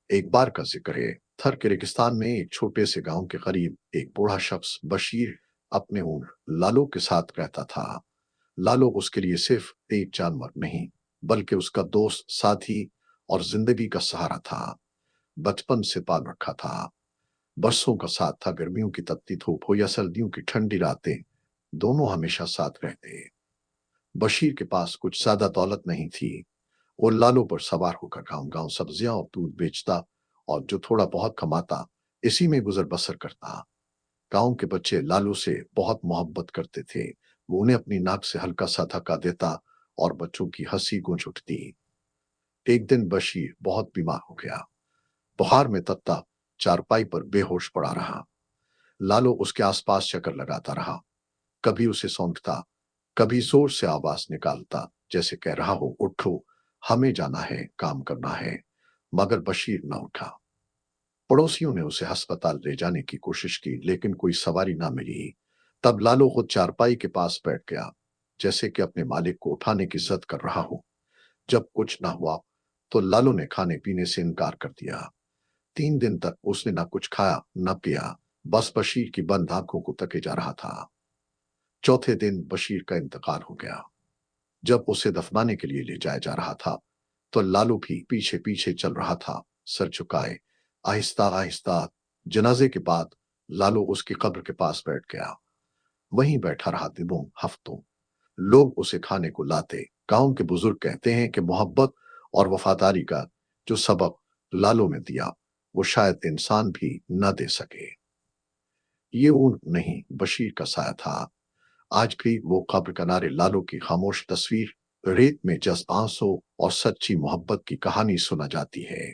एक बार का जिक्र है। थर के रेगिस्तान में एक छोटे से गांव के करीब एक बूढ़ा शख्स बशीर अपने ऊँट लालो के साथ रहता था। लालो उसके लिए सिर्फ एक जानवर नहीं, बल्कि उसका दोस्त, साथी और जिंदगी का सहारा था। बचपन से पाल रखा था, बरसों का साथ था। गर्मियों की तपती धूप हो या सर्दियों की ठंडी रातें, दोनों हमेशा साथ रहते। बशीर के पास कुछ ज्यादा दौलत नहीं थी। वो लालो पर सवार होकर गांव गांव सब्जियां और दूध बेचता, और जो थोड़ा बहुत कमाता इसी में गुजर बसर करता। गांव के बच्चे लालू से बहुत मोहब्बत करते थे। वो उन्हें अपनी नाक से हल्का सा धक्का देता और बच्चों की हंसी गूंज उठती। एक दिन बशीर बहुत बीमार हो गया। बुखार में तत्ता चारपाई पर बेहोश पड़ा रहा। लालो उसके आसपास चक्कर लगाता रहा, कभी उसे सौंधता, कभी जोर से आवाज निकालता, जैसे कह रहा हो, उठो, हमें जाना है, काम करना है। मगर बशीर न उठा। पड़ोसियों ने उसे अस्पताल ले जाने की कोशिश की, लेकिन कोई सवारी ना मिली। तब लालो खुद चारपाई के पास बैठ गया, जैसे कि अपने मालिक को उठाने की जिद कर रहा हो। जब कुछ ना हुआ तो लालो ने खाने पीने से इनकार कर दिया। 3 दिन तक उसने ना कुछ खाया न पिया, बस बशीर की बंद आंखों को तके जा रहा था। चौथे दिन बशीर का इंतकाल हो गया। जब उसे दफनाने के लिए ले जाया जा रहा था, तो लालू भी पीछे पीछे चल रहा था, सर झुकाए, आहिस्ता आहिस्ता। जनाजे के बाद लालू उसकी कब्र के पास बैठ गया। वहीं बैठा रहा दिनों, हफ्तों। लोग उसे खाने को लाते। गांव के बुजुर्ग कहते हैं कि मोहब्बत और वफादारी का जो सबक लालू में दिया, वो शायद इंसान भी न दे सके। ये ऊंट नहीं, बशीर का साया था। आज भी वो कब्र किनारे लालू की खामोश तस्वीर, रेत में जज्ब आंसू और सच्ची मोहब्बत की कहानी सुना जाती है।